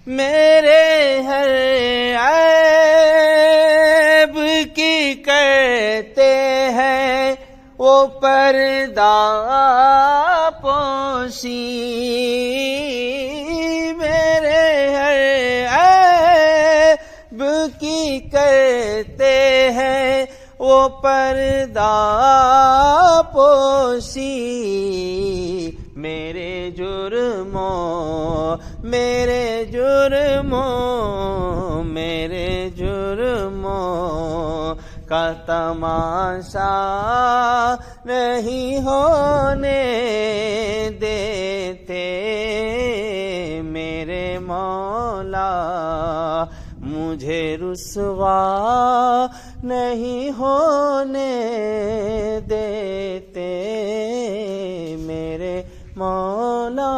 میرے ہر عیب کی کرتے ہیں وہ پردہ پوشی، میرے ہر عیب کی کرتے ہیں وہ پردہ پوشی، میرے جرموں کا تماشا نہیں ہونے دیتے میرے مولا، مجھے رسوا نہیں ہونے دیتے میرے مولا۔